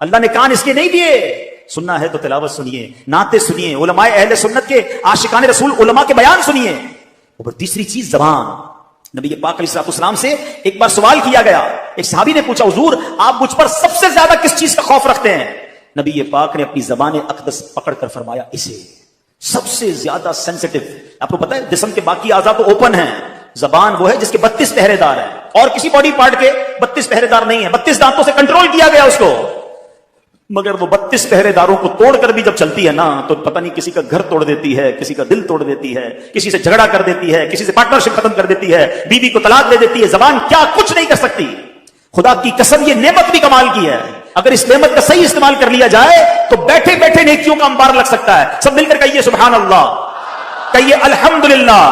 اللہ نے کان اس لیے نہیں دیے، سننا ہے تو تلاوت سنیے، نعتیں سنیے، علماء اہل سنت کے عاشقان رسول علماء کے بیان سنیے۔ اور تیسری چیز زبان۔ نبی پاک علیہ الصلوۃ والسلام سے ایک بار سوال کیا گیا، ایک صحابی نے پوچھا حضور آپ مجھ پر سب سے زیادہ کس چیز کا خوف رکھتے ہیں؟ نبی پاک نے اپنی زبان اقدس پکڑ کر فرمایا اسے، سب سے زیادہ سینسٹیو۔ آپ کو پتا ہے جسم کے باقی اعضاء تو اوپن ہیں، زبان وہ ہے جس کے 32 پہرے دار ہیں، اور کسی باڈی پارٹ کے 32 پہرے دار نہیں ہیں، 32 دانتوں سے کنٹرول کیا گیا اس کو، مگر وہ 32 پہرے داروں کو توڑ کر بھی جب چلتی ہے نا تو پتہ نہیں کسی کا گھر توڑ دیتی ہے، کسی کا دل توڑ دیتی ہے، کسی سے جھگڑا کر دیتی ہے، کسی سے پارٹنرشپ ختم کر دیتی ہے، بیوی کو طلاق دے دیتی ہے۔ زبان کیا کچھ نہیں کر سکتی۔ خدا کی قسم یہ نعمت بھی کمال کی ہے، اگر اس نعمت کا صحیح استعمال کر لیا جائے تو بیٹھے بیٹھے نیکیوں کا انبار لگ سکتا ہے۔ سب مل کر کہیے سبحان اللہ، کہیے الحمدللہ،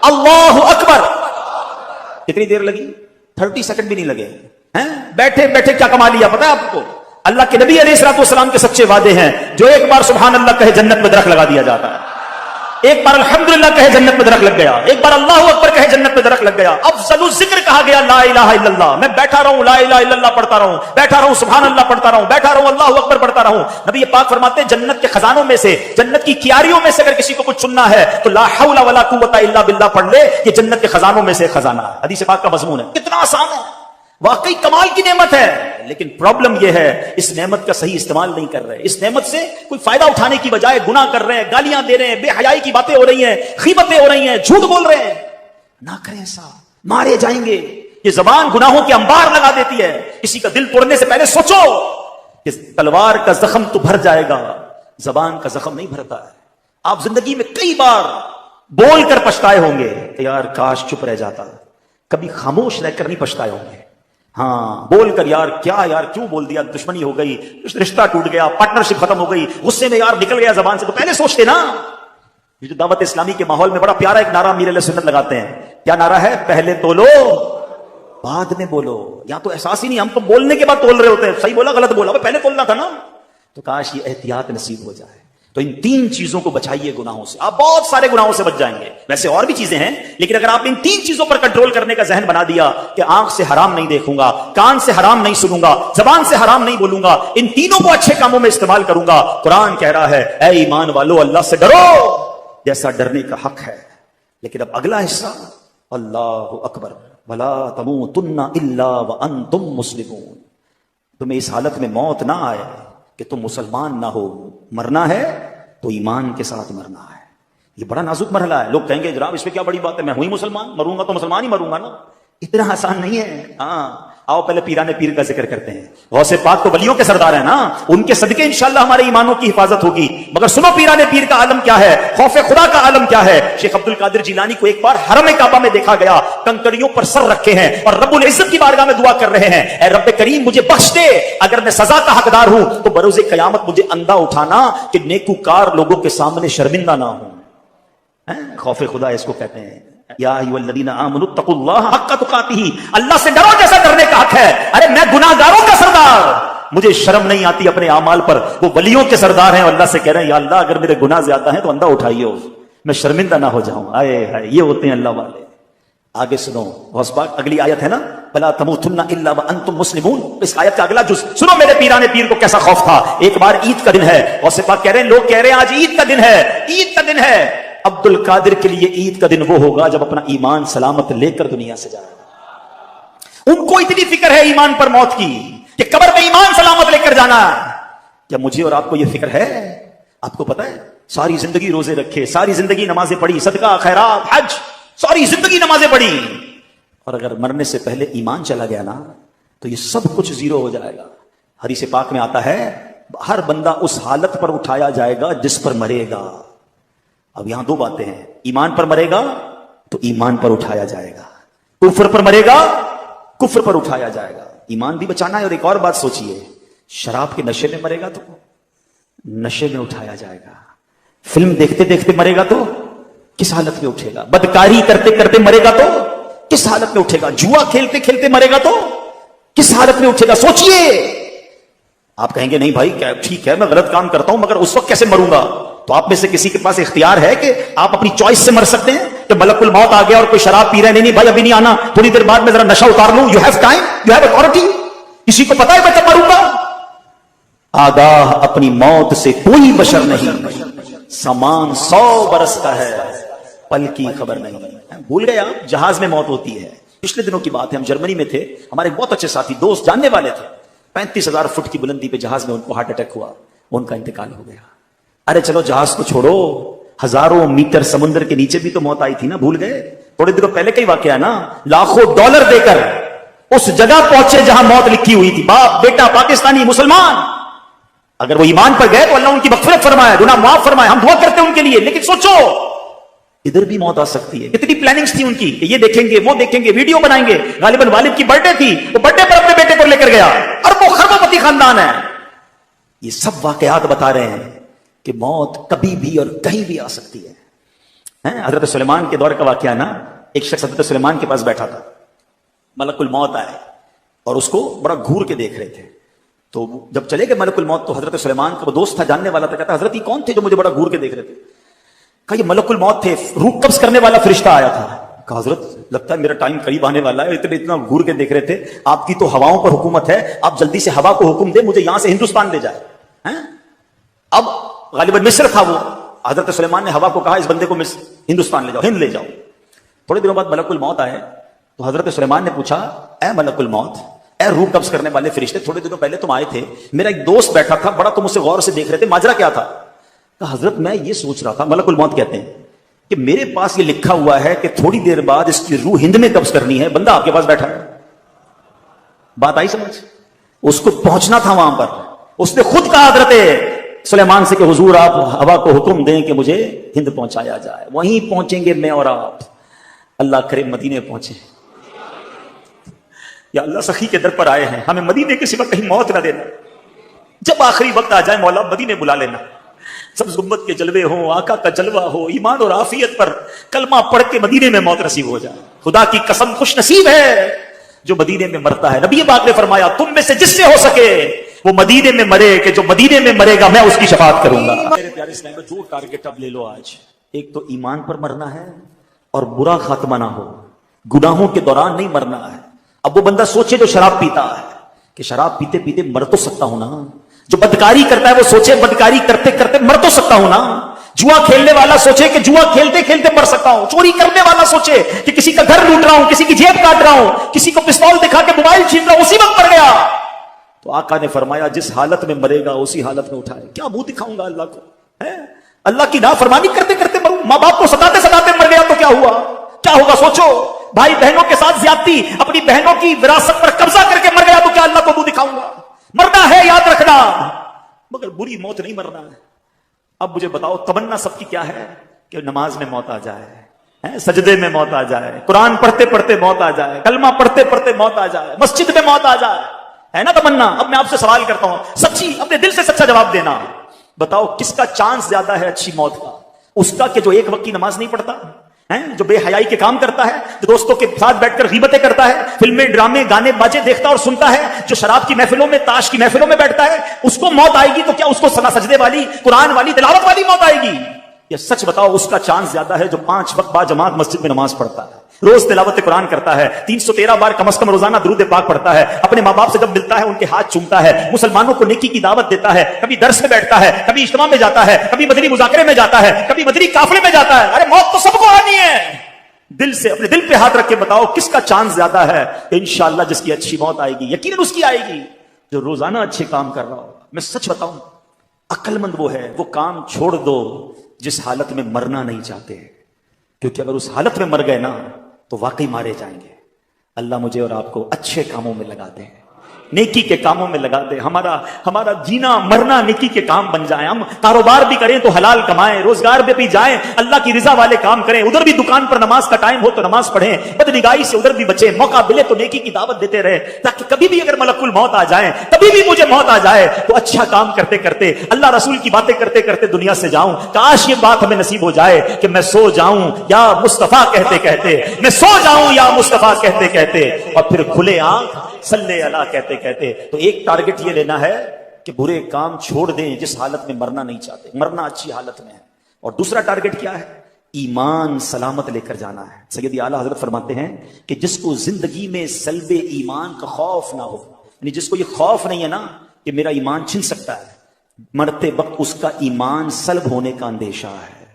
اللہ اکبر۔ کتنی دیر لگی؟ 30 سیکنڈ بھی نہیں لگے ہیں، بیٹھے بیٹھے کیا کما لیا پتا ہے آپ کو؟ اللہ کے نبی علیہ الصلوۃ والسلام کے سچے وعدے ہیں، جو ایک بار سبحان اللہ کہے جنت میں درخت لگا دیا جاتا ہے، ایک بار الحمدللہ کہے جنت میں درخت لگ گیا، ایک بار اللہ اکبر کہے جنت میں درخت لگ گیا۔ افضل الذکر کہا گیا لا الہ الا اللہ، میں بیٹھا رہوں لا الہ الا اللہ پڑھتا رہوں، بیٹھا رہوں سبحان اللہ پڑھتا رہوں، بیٹھا رہوں اللہ اکبر پڑھتا رہوں۔ نبی پاک فرماتے ہیں جنت کے خزانوں میں سے، جنت کی کیاریوں میں سے اگر کسی کو کچھ چننا ہے تو لا حول ولا قوت الا باللہ پڑھ لے، یہ جنت کے خزانوں میں سے خزانہ ہے۔ حدیث پاک کا مضمون ہے، کتنا آسان ہے، واقعی کمال کی نعمت ہے، لیکن پرابلم یہ ہے اس نعمت کا صحیح استعمال نہیں کر رہے۔ اس نعمت سے کوئی فائدہ اٹھانے کی بجائے گناہ کر رہے ہیں، گالیاں دے رہے ہیں، بے حیائی کی باتیں ہو رہی ہیں، غیبتیں ہو رہی ہیں، جھوٹ بول رہے ہیں۔ نہ کریں ایسا، مارے جائیں گے۔ یہ زبان گناہوں کے انبار لگا دیتی ہے۔ کسی کا دل توڑنے سے پہلے سوچو کہ تلوار کا زخم تو بھر جائے گا، زبان کا زخم نہیں بھرتا ہے۔ آپ زندگی میں کئی بار بول کر پچھتائے ہوں گے کہ یار کاش چپ رہ جاتا، کبھی خاموش رہ کر نہیں پچھتائے ہوں گے۔ ہاں بول کر یار کیوں بول دیا، دشمنی ہو گئی، رشتہ ٹوٹ گیا، پارٹنرشپ ختم ہو گئی، غصے میں یار نکل گیا زبان سے، تو پہلے سوچتے نا۔ یہ جو دعوت اسلامی کے ماحول میں بڑا پیارا ایک نعرہ امیر علیہ سنت لگاتے ہیں، کیا نعرہ ہے؟ پہلے تولو بعد میں بولو۔ یا تو احساس ہی نہیں، ہم تو بولنے کے بعد تول رہے ہوتے ہیں، صحیح بولا غلط بولا، پہلے تولنا تھا نا۔ تو کاش یہ احتیاط نصیب ہو جائے۔ تو ان 3 چیزوں کو بچائیے گناہوں سے، آپ بہت سارے گناہوں سے بچ جائیں گے۔ ویسے اور بھی چیزیں ہیں، لیکن اگر آپ ان 3 چیزوں پر کنٹرول کرنے کا ذہن بنا دیا کہ آنکھ سے حرام نہیں دیکھوں گا، کان سے حرام نہیں سنوں گا، زبان سے حرام نہیں بولوں گا، ان تینوں کو اچھے کاموں میں استعمال کروں گا۔ قرآن کہہ رہا ہے اے ایمان والو اللہ سے ڈرو جیسا ڈرنے کا حق ہے۔ لیکن اب اگلا حصہ، اللہ اکبر، ولا تموتن الا وانتم مسلمون۔ تمہیں اس حالت میں موت نہ آئے کہ تم مسلمان نہ ہو، مرنا ہے تو ایمان کے ساتھ مرنا ہے۔ یہ بڑا نازک مرحلہ ہے۔ لوگ کہیں گے جناب اس میں کیا بڑی بات ہے، میں ہوں ہی مسلمان، مروں گا تو مسلمان ہی مروں گا نا۔ اتنا آسان نہیں ہے۔ ہاں آؤ پہلے پیران پیر کا ذکر کرتے ہیں۔ غوث پاک تو ولیوں کے سردار ہیں نا، ان کے صدقے انشاءاللہ ہمارے ایمانوں کی حفاظت ہوگی۔ مگر سنو پیران پیر کا عالم کیا ہے، خوف خدا کا عالم کیا ہے۔ شیخ عبد القادر جیلانی کو ایک بار حرم کعبہ میں دیکھا گیا، کنکریوں پر سر رکھے ہیں اور رب العزت کی بارگاہ میں دعا کر رہے ہیں، اے رب کریم مجھے بخش دے، اگر میں سزا کا حقدار ہوں تو بروز قیامت مجھے اندھا اٹھانا کہ نیکوکار لوگوں کے سامنے شرمندہ نہ ہوں۔ خوف خدا اس کو کہتے ہیں۔ یا ایھا الذین آمنوا اتقوا اللہ حق تقاتہ، اللہ سے ڈرو جیسا ڈرنے کا حق ہے۔ ارے میں گناہ گاروں کا سردار، مجھے شرم نہیں آتی اپنے اعمال پر، وہ ولیوں کے سردار ہیں اور اللہ سے کہہ رہے ہیں یا اللہ اگر میرے گناہ زیادہ ہیں تو اندھا اٹھائیے، میں شرمندہ نہ ہو جاؤں۔ آئے ہائے، یہ ہوتے ہیں اللہ والے۔ آگے سنو غوث پاک، اگلی آیت ہے نا فلا تموتن الا وانتم مسلمون، اس آیت کا اگلا جز سنو۔ میرے پیرانے پیر کو کیسا خوف تھا۔ ایک بار عید کا دن ہے، غوث پاک کہہ رہے ہیں، لوگ کہہ رہے ہیں آج عید کا دن ہے، عید کا دن ہے۔ عبد القادر کے لیے عید کا دن وہ ہوگا جب اپنا ایمان سلامت لے کر دنیا سے جائے گا۔ ان کو اتنی فکر ہے ایمان پر موت کی کہ قبر میں ایمان سلامت لے کر جانا۔ کیا مجھے اور آپ کو یہ فکر ہے؟ آپ کو پتا ہے ساری زندگی روزے رکھے، ساری زندگی نمازیں پڑھی، صدقہ خیرات حج، ساری زندگی نمازیں پڑھی، اور اگر مرنے سے پہلے ایمان چلا گیا نا تو یہ سب کچھ زیرو ہو جائے گا۔ حدیث پاک میں آتا ہے ہر بندہ اس حالت پر اٹھایا جائے گا جس پر مرے گا۔ اب یہاں 2 باتیں ہیں، ایمان پر مرے گا تو ایمان پر اٹھایا جائے گا، کفر پر مرے گا کفر پر اٹھایا جائے گا۔ ایمان بھی بچانا ہے۔ اور ایک اور بات سوچئے، شراب کے نشے میں مرے گا تو نشے میں اٹھایا جائے گا، فلم دیکھتے دیکھتے مرے گا تو کس حالت میں اٹھے گا، بدکاری کرتے کرتے مرے گا تو کس حالت میں اٹھے گا، جوا کھیلتے کھیلتے مرے گا تو کس حالت میں اٹھے گا، سوچئے۔ آپ کہیں گے نہیں بھائی ٹھیک ہے میں غلط کام کرتا ہوں مگر اس وقت کیسے مروں گا؟ تو آپ میں سے کسی کے پاس اختیار ہے کہ آپ اپنی چوائس سے مر سکتے ہیں کہ ملک الموت آ گیا اور کوئی شراب پی رہا ہے، نہیں بھائی ابھی نہیں آنا، تھوڑی دیر بعد میں ذرا نشہ اتار لوں، you have time, you have authority. کسی کو پتا ہے میں کب مروں گا؟ آگاہ اپنی موت سے کوئی بشر نہیں، سامان 100 برس کا ہے، پل کی خبر نہیں۔ بھول گئے آپ جہاز میں موت ہوتی ہے؟ پچھلے دنوں کی بات ہے، ہم جرمنی میں تھے، ہمارے بہت اچھے ساتھی دوست جاننے والے تھے، 35,000 فٹ کی بلندی پہ جہاز میں ان کو ہارٹ اٹیک ہوا، ان کا انتقال ہو گیا۔ ارے چلو جہاز کو چھوڑو، ہزاروں میٹر سمندر کے نیچے بھی تو موت آئی تھی نا، بھول گئے؟ تھوڑے دنوں پہلے کا ہی واقعہ نا، لاکھوں ڈالر دے کر اس جگہ پہنچے جہاں موت لکھی ہوئی تھی، باپ بیٹا پاکستانی مسلمان، اگر وہ ایمان پر گئے تو اللہ ان کی مغفرت فرمائے، گناہ معاف فرمائے، ہم دعا کرتے ہیں ان کے لیے۔ لیکن سوچو ادھر بھی موت آ سکتی ہے۔ کتنی پلاننگز تھی ان کی کہ یہ دیکھیں گے وہ دیکھیں گے، ویڈیو بنائیں گے۔ غالباً والد کی برتھ ڈے تھی، وہ برتھ ڈے پر اپنے بیٹے کو لے کر گیا، اربوں خربوں پتی خاندان ہے۔ یہ سب واقعات بتا رہے ہیں کہ موت کبھی بھی اور کہیں بھی آ سکتی ہے۔ حضرت سلیمان کے دور کا واقعہ نا، ایک شخص حضرت سلیمان کے پاس بیٹھا تھا، ملک الموت آئے اور اس کو بڑا گھور کے دیکھ رہے تھے۔ تو جب چلے گئے ملک الموت تو حضرت سلیمان کا وہ دوست تھا، جاننے والا تھا، کہتا حضرت یہ کون تھے جو مجھے بڑا گھور کے دیکھ رہے تھے؟ کہا یہ ملک الموت تھے، روح قبض کرنے والا فرشتہ آیا تھا۔ کہا حضرت لگتا ہے میرا ٹائم قریب آنے والا ہے، اتنا گھور کے دیکھ رہے تھے، آپ کی تو ہواؤں پر حکومت ہے، آپ جلدی سے ہوا کو حکم دیں مجھے یہاں سے ہندوستان لے جائے۔ اب غالباً مصر تھا وہ، حضرت سلیمان نے ہوا کو کہا اس بندے کو ہندوستان لے جاؤ، ہند لے جاؤ۔ تھوڑے دنوں بعد ملک الموت آئے تو حضرت سلیمان نے پوچھا اے ملک الموت، اے روح قبض کرنے والے فرشتے، تھوڑے دنوں پہلے تم آئے تھے، میرا ایک دوست بیٹھا تھا، بڑا تم اسے غور سے دیکھ رہے تھے، ماجرا کیا تھا؟ کہا حضرت میں یہ سوچ رہا تھا، ملک الموت کہتے ہیں کہ میرے پاس یہ لکھا ہوا ہے کہ تھوڑی دیر بعد اس کی روح ہند میں قبض کرنی ہے، بندہ آپ کے پاس بیٹھا ہے۔ بات آئی سمجھ؟ اس کو پہنچنا تھا وہاں پر، اس نے خود کہا حضرت سلیمان سے کہ حضور آپ ہوا کو حکم دیں کہ مجھے ہند پہنچایا جائے، وہیں پہنچیں گے میں اور آپ، اللہ کرے مدینے پہنچے۔ یا اللہ سخی کے در پر آئے ہیں، ہمیں مدینے کے سوا کہیں موت نہ دینا، جب آخری وقت آ جائے مولا مدینے بلا لینا، سبز گنبد کے جلوے ہوں، آقا کا جلوہ ہو، ایمان اور عافیت پر کلمہ پڑھ کے مدینے میں موت نصیب ہو جائے۔ خدا کی قسم خوش نصیب ہے جو مدینے میں مرتا ہے۔ نبی پاک نے فرمایا تم میں سے جس سے ہو سکے وہ مدینے میں مرے، کہ جو مدینے میں مرے گا میں اس کی شفاعت کروں گا۔ میرے پیارے اسلام میں جو ٹارگٹ اب لے لو آج، ایک تو ایمان پر مرنا ہے اور برا خاتمہ نہ ہو، گناہوں کے دوران نہیں مرنا ہے۔ اب وہ بندہ سوچے جو شراب پیتا ہے کہ شراب پیتے پیتے مر تو سکتا ہوں نا، جو بدکاری کرتا ہے وہ سوچے بدکاری کرتے کرتے مر تو سکتا ہوں نا، جوا کھیلنے والا سوچے کہ جوا کھیلتے کھیلتے مر سکتا ہوں، چوری کرنے والا سوچے کہ کسی کا گھر لوٹ رہا ہوں، کسی کی جیب کاٹ رہا ہوں، کسی کو پستول دکھا کے موبائل چھین رہا ہوں، اسی وقت مر گیا۔ تو آقا نے فرمایا جس حالت میں مرے گا اسی حالت میں اٹھائے۔ کیا منہ دکھاؤں گا اللہ کو؟ اللہ کی نافرمانی کرتے کرتے مروں، ماں باپ کو ستاتے ستاتے مر گیا تو کیا ہوا؟ کیا ہوگا سوچو، بھائی بہنوں کے ساتھ زیادتی، اپنی بہنوں کی وراثت پر قبضہ کر کے مر گیا تو کیا اللہ کو منہ دکھاؤں گا؟ مرنا ہے یاد رکھنا، مگر بری موت نہیں مرنا ہے۔ اب مجھے بتاؤ تمنا سب کی کیا ہے؟ کہ نماز میں موت آ جائے، سجدے میں موت آ جائے، قرآن پڑھتے پڑھتے موت آ جائے، کلمہ پڑھتے پڑھتے موت آ جائے، مسجد میں موت آ جائے، ہے نا تمنا؟ اب میں آپ سے سوال کرتا ہوں، سچی اپنے دل سے سچا جواب دینا، بتاؤ کس کا چانس زیادہ ہے اچھی موت کا؟ اس کا کہ جو ایک وقت کی نماز نہیں پڑھتا، جو بے حیائی کے کام کرتا ہے، جو دوستوں کے ساتھ بیٹھ کر غیبتیں کرتا ہے، فلمیں ڈرامے گانے باجے دیکھتا اور سنتا ہے، جو شراب کی محفلوں میں تاش کی محفلوں میں بیٹھتا ہے، اس کو موت آئے گی تو کیا اس کو سنا سجدے والی قرآن والی تلاوت والی موت آئے گی؟ یا سچ بتاؤ اس کا چانس زیادہ ہے جو 5 وقت با جماعت مسجد میں نماز پڑھتا ہے، روز تلاوت قرآن کرتا ہے، 313 بار کم از کم روزانہ درود پاک پڑھتا ہے، اپنے ماں باپ سے جب ملتا ہے ان کے ہاتھ چومتا ہے، مسلمانوں کو نیکی کی دعوت دیتا ہے، کبھی درس میں بیٹھتا ہے، کبھی اجتماع میں جاتا ہے، کبھی مدنی مذاکرے میں جاتا ہے، کبھی مدنی قافلے میں جاتا ہے۔ ارے موت تو سب کو آنی ہے۔ دل سے اپنے دل پہ ہاتھ رکھ کے بتاؤ کس کا چانس زیادہ ہے؟ انشاءاللہ جس کی اچھی موت آئے گی، یقیناً اس کی آئے گی جو روزانہ اچھے کام کر رہا ہوگا۔ میں سچ بتاؤں، عقل مند وہ ہے وہ کام چھوڑ دو جس حالت میں مرنا نہیں چاہتے، کیونکہ اگر اس حالت میں مر گئے نا تو واقعی مارے جائیں گے۔ اللہ مجھے اور آپ کو اچھے کاموں میں لگا دے، نیکی کے کاموں میں لگا دے، ہمارا جینا مرنا نیکی کے کام بن جائے، ہم کاروبار بھی کریں تو حلال کمائیں، روزگار پہ بھی جائیں اللہ کی رضا والے کام کریں، ادھر بھی دکان پر نماز کا ٹائم ہو تو نماز پڑھیں، بدنگاہی سے ادھر بھی بچیں، موقع ملے تو نیکی کی دعوت دیتے رہے، تاکہ کبھی بھی اگر ملک الموت آ جائیں، کبھی بھی مجھے موت آ جائے تو اچھا کام کرتے کرتے اللہ رسول کی باتیں کرتے کرتے دنیا سے جاؤں۔ کاش یہ بات ہمیں نصیب ہو جائے کہ میں سو جاؤں یا مصطفیٰ کہتے کہتے، میں سو جاؤں یا مصطفیٰ کہتے کہتے، اور پھر کھلے آنکھ صلی اللہ کہتے کہتے۔ تو ایک ٹارگٹ یہ لینا ہے کہ برے کام چھوڑ دیں جس حالت میں مرنا نہیں چاہتے، مرنا اچھی حالت میں ہے۔ اور دوسرا ٹارگٹ کیا ہے؟ ایمان سلامت لے کر جانا ہے۔ سید اعلیٰ حضرت فرماتے ہیں کہ جس کو زندگی میں سلب ایمان کا خوف نہ ہو، یعنی جس کو یہ خوف نہیں ہے نا کہ میرا ایمان چھن سکتا ہے، مرتے وقت اس کا ایمان سلب ہونے کا اندیشہ ہے،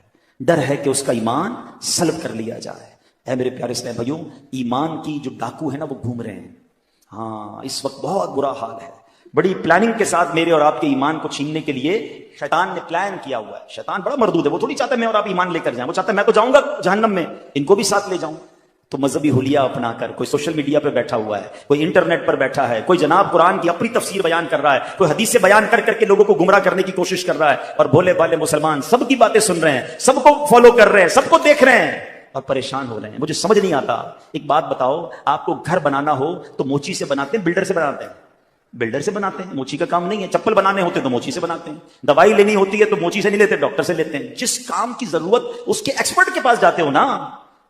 ڈر ہے کہ اس کا ایمان سلب کر لیا جائے۔ اے میرے پیارے اسلام بھائیوں، ایمان کی جو ڈاکو ہے نا وہ گھوم رہے ہیں۔ ہاں اس وقت بہت برا حال ہے، بڑی پلاننگ کے ساتھ میرے اور آپ کے ایمان کو چھیننے کے لیے شیطان نے پلان کیا ہوا ہے۔ شیطان بڑا مردود ہے، وہ تھوڑی چاہتا ہے میں اور آپ ایمان لے کر جائیں، وہ چاہتا ہے میں تو جاؤں گا جہنم میں، ان کو بھی ساتھ لے جاؤں۔ تو مذہبی حلیہ اپنا کر کوئی سوشل میڈیا پہ بیٹھا ہوا ہے، کوئی انٹرنیٹ پر بیٹھا ہے، کوئی جناب قرآن کی اپنی تفسیر بیان کر رہا ہے، کوئی حدیث بیان کر کر کے لوگوں کو گمراہ کرنے کی کوشش کر رہا ہے، اور بھولے بالے مسلمان سب کی باتیں سن رہے ہیں، سب کو فالو کر رہے ہیں، سب کو دیکھ رہے ہیں اور پریشان ہو رہے ہیں۔ مجھے سمجھ نہیں آتا، ایک بات بتاؤ، آپ کو گھر بنانا ہو تو موچی سے بناتے ہیں بلڈر سے بناتے ہیں؟ بلڈر سے بناتے ہیں، موچی کا کام نہیں ہے۔ چپل بنانے ہوتے تو موچی سے بناتے ہیں، دوائی لینی ہوتی ہے تو موچی سے نہیں لیتے، ڈاکٹر سے لیتے ہیں۔ جس کام کی ضرورت اس کے ایکسپرٹ کے پاس جاتے ہو نا۔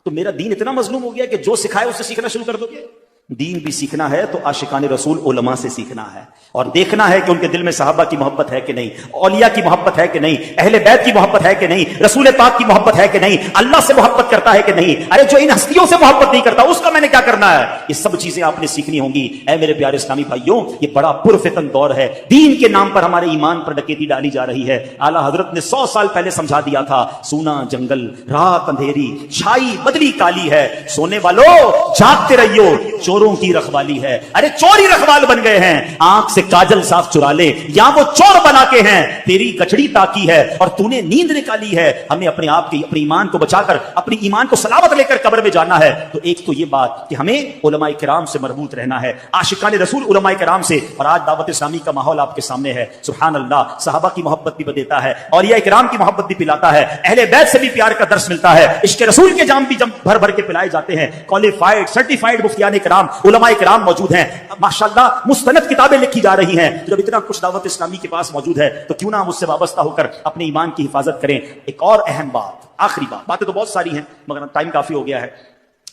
تو میرا دین اتنا مظلوم ہو گیا کہ جو سکھائے اس سے سیکھنا شروع کر دو گے۔ دین بھی سیکھنا ہے تو عاشقان رسول علماء سے سیکھنا ہے، اور دیکھنا ہے کہ ان کے دل میں صحابہ کی محبت ہے کہ نہیں، اولیاء کی محبت ہے کہ نہیں، اہل بیت کی محبت ہے کہ نہیں، رسول پاک کی محبت ہے کہ نہیں، اللہ سے محبت کرتا ہے کہ نہیں۔ ارے جو ان ہستیوں سے محبت نہیں کرتا اس کا میں نے کیا کرنا ہے؟ یہ سب چیزیں آپ نے سیکھنی ہوں گی۔ اے میرے پیارے اسلامی بھائیوں، یہ بڑا پرفتن دور ہے، دین کے نام پر ہمارے ایمان پر ڈکیتی ڈالی جا رہی ہے۔ اعلیٰ حضرت نے 100 سال پہلے سمجھا دیا تھا، سونا جنگل، رات اندھیری، چھائی بدلی کالی ہے، سونے والوں جاگتے رہیو، چوروں کی رکھوالی ہے۔ ارے چوری رکھوال بن گئے ہیں، آنکھ سے کاجل صاف چرا لے، یا وہ چور بنا کے ہیں، تیری گچڑی تاکی ہے اور تو نے نیند نکالی ہے۔ ہمیں اپنے آپ کی اپنے ایمان کو بچا کر اپنی ایمان کو سلامت لے کر قبر میں جانا ہے۔ تو ایک تو یہ بات کہ ہمیں علماء کرام سے مربوط رہنا ہے، عاشقان رسول علماء کرام سے۔ اور آج دعوت اسلامی کا ماحول آپ کے سامنے ہے، سبحان اللہ، صحابہ کی محبت بھی دیتا ہے، اولیاء کرام کی محبت بھی پلاتا ہے، اہل بیت سے بھی پیار کا درس ملتا ہے، عشق رسول کے جام بھی بھر بھر کے پلائے جاتے ہیں۔ کوالیفائڈ سرٹیفائڈ مفتیان کرام علماء کرام موجود ہیں، ماشاءاللہ مستند کتابیں لکھی جا رہی ہیں۔ جب اتنا کچھ دعوت اسلامی کے پاس موجود ہے تو کیوں نہ ہم اس سے وابستہ ہو کر اپنے ایمان کی حفاظت کریں۔ ایک اور اہم بات، آخری بات، باتیں تو بہت ساری ہیں مگر ٹائم کافی ہو گیا ہے۔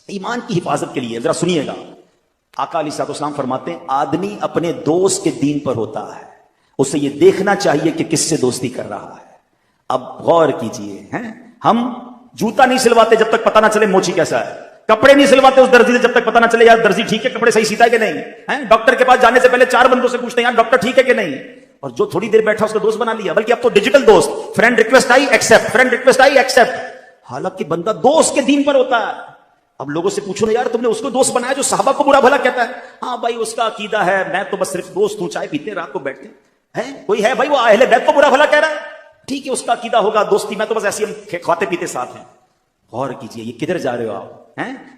ایمان کی حفاظت کے لیے ذرا سنیے گا، آقا علیہ الصلوۃ والسلام فرماتے ہیں آدمی اپنے دوست کے دین پر ہوتا ہے، اسے یہ دیکھنا چاہیے کہ کس سے دوستی کر رہا ہے۔ اب غور کیجئے، ہم جوتا نہیں سلواتے جب تک پتہ نہ چلے موچی کیسا ہے، کپڑے نہیں سلواتے اس درزی سے جب تک پتہ نہ چلے یار درزی ٹھیک ہے، کپڑے صحیح سیتا ہے کہ نہیں، ڈاکٹر کے پاس جانے سے پہلے 4 بندوں سے پوچھتے ہیں یار ڈاکٹر ٹھیک ہے کہ نہیں، اور جو تھوڑی دیر بیٹھا اس کا دوست بنا لیا۔ بلکہ اب تو ڈیجیٹل دوست، friend request I accept, friend request I accept, حالانکہ بندہ دوست کے دین پر ہوتا ہے۔ اب لوگوں سے پوچھو نا یار تم نے اس کو دوست بنایا جو صحابہ کو برا بھلا کہتا ہے؟ ہاں بھائی اس کا عقیدہ ہے، میں تو بس صرف دوست ہوں، چائے پیتے رات کو بیٹھتے ہیں۔ کوئی ہے بھائی وہ اہل بیت کو برا بھلا کہہ رہا ہے، ٹھیک ہے اس کا عقیدہ ہوگا، دوستی میں تو بس ایسی ہم کھاتے پیتے ساتھ ہیں۔ غور کیجئے یہ کدھر جا رہے ہو آپ؟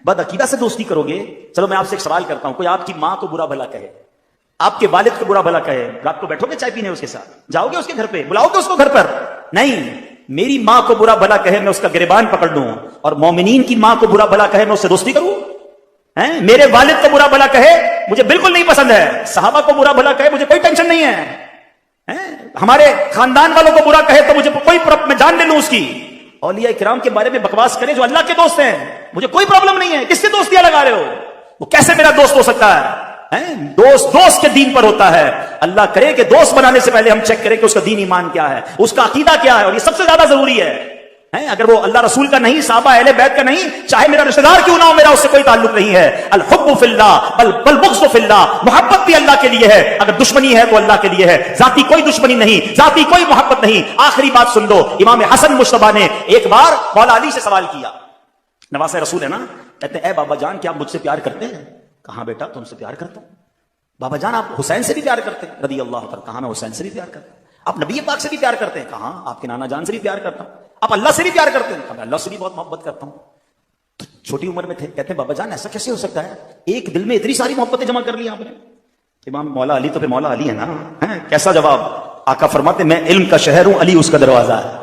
بد عقیدہ سے دوستی کرو گے؟ چلو میں آپ سے ایک سوال کرتا ہوں، کوئی آپ کی ماں کو برا بھلا کہے، آپ کے والد کو برا بھلا کہے، رات کو بیٹھو گے چائے پینے اس کے ساتھ؟ جاؤ گے اس کے گھر پہ؟ بلاؤ گے اس کو گھر پر؟ نہیں۔ میری ماں کو برا بھلا کہے میں اس کا گریبان پکڑ لوں، اور مومنین کی ماں کو برا بھلا کہے میں اس سے دوستی کروں؟ میرے والد کو برا بھلا کہے مجھے بالکل نہیں پسند ہے، صحابہ کو برا بھلا کہے مجھے کوئی ٹینشن نہیں ہے، ہمارے خاندان والوں کو برا کہے تو مجھے کوئی میں جان لے لوں اس کی، اولیاء کرام کے بارے میں بکواس کرے جو اللہ کے دوست ہیں مجھے کوئی پرابلم نہیں ہے۔ کس سے دوستیاں لگا رہے ہو؟ وہ کیسے میرا دوست ہو سکتا ہے؟ دوست کے دین پر ہوتا ہے۔ اللہ کرے کہ دوست بنانے سے پہلے ہم چیک کریں کہ اس کا دین ایمان کیا ہے، اس کا عقیدہ کیا ہے، اور یہ سب سے زیادہ ضروری ہے۔ اگر وہ اللہ رسول کا نہیں، صحابہ اہل بیت کا نہیں، چاہے میرا رشتہ دار کیوں نہ ہو، میرا اس سے کوئی تعلق نہیں ہے۔ الحب فی اللہ بل بغض فی اللہ، محبت بھی اللہ کے لیے ہے، اگر دشمنی ہے تو اللہ کے لیے ہے، ذاتی کوئی دشمنی نہیں، ذاتی کوئی محبت نہیں۔ آخری بات سن لو، امام حسن مجتبیٰ نے ایک بار مولا علی سے سوال کیا، نواز رسول ہے نا، کہتے ہیں اے بابا جان کیا آپ مجھ سے پیار کرتے ہیں؟ کہاں بیٹا تم سے پیار کرتا ہوں۔ بابا جان آپ حسین سے بھی پیار کرتے ہیں رضی اللہ عنہ؟ کہاں میں حسین سے بھی پیار کرتا ہوں۔ آپ نبی پاک سے بھی پیار کرتے ہیں؟ کہاں آپ کے نانا جان سے بھی پیار کرتا ہوں۔ آپ اللہ سے بھی پیار کرتے ہیں؟ میں اللہ سے بھی بہت محبت کرتا ہوں۔ تو چھوٹی عمر میں تھے، کہتے ہیں بابا جان ایسا کیسے ہو سکتا ہے، ایک دل میں اتنی ساری محبتیں جمع کر لی آپ نے؟ امام مولا علی تو پھر مولا علی ہے نا، کیسا جواب؟ آقا فرماتے میں علم کا شہر ہوں، علی اس کا دروازہ ہے۔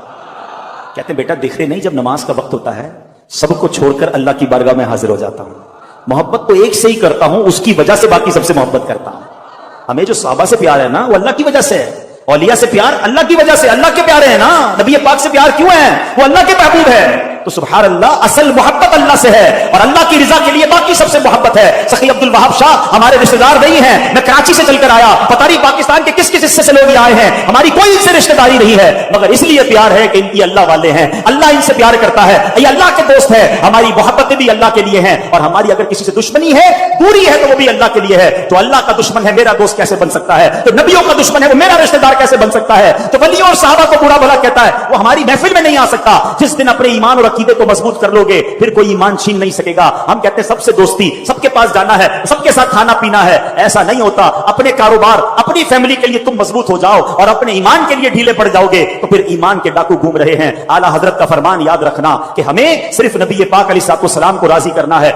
کہتے ہیں بیٹا دیکھ رہے نہیں جب نماز کا وقت ہوتا ہے سب کو چھوڑ کر اللہ کی بارگاہ میں حاضر ہو جاتا ہوں، محبت تو ایک سے ہی کرتا ہوں، اس کی وجہ سے باقی سب سے محبت کرتا ہوں۔ ہمیں جو صحابہ سے پیار ہے نا وہ اللہ کی وجہ سے ہے، اولیاء سے پیار اللہ کی وجہ سے، اللہ کے پیارے ہیں نا، نبی پاک سے پیار کیوں ہے؟ وہ اللہ کے محبوب ہے۔ تو سبحان اللہ اصل محبت اللہ سے ہے اور اللہ کی رضا کے لیے باقی سب سے محبت ہے. سخی عبد الوہاب شاہ ہمارے رشتہ دار نہیں ہیں. میں کراچی سے چل کر آیا, پتہ نہیں پاکستان کے کس کس حصے سے لوگ آئے ہیں, ہماری کوئی ان سے رشتہ داری نہیں ہے, مگر اس لیے پیار ہے کہ ان کی اللہ والے ہیں, اللہ ان سے پیار کرتا ہے, یہ اللہ کے دوست ہے. ہماری محبتیں بھی اللہ کے لیے ہیں اور ہماری اگر کسی سے دشمنی ہے, دوری ہے, تو وہ بھی اللہ کے لیے ہے. تو اللہ کا دشمن ہے میرا دوست کیسے بن سکتا ہے؟ تو نبیوں کا دشمن ہے وہ میرا رشتہ دار کیسے بن سکتا ہے؟ تو ولیوں اور صحابہ کو برا بھلا کہتا ہے, وہ ہماری محفل میں نہیں آ سکتا. جس دن اپنے ایمان اور عقیدے کو مضبوط کر لو گے پھر کوئی ایمان چھین نہیں سکے گا. ہم کہتے ہیں سب سے دوستی, سب کے پاس جانا ہے, سب کے ساتھ کھانا پینا ہے, ایسا نہیں ہوتا. اپنے کاروبار, اپنی فیملی کے لیے تم مضبوط ہو جاؤ اور اپنے ایمان کے لیے ڈھیلے پڑ جاؤ گے تو پھر ایمان کے ڈاکو گھوم رہے ہیں. اعلیٰ حضرت کا فرمان یاد رکھنا کہ ہمیں صرف نبی پاک علیہ السلام کو راضی کرنا ہے.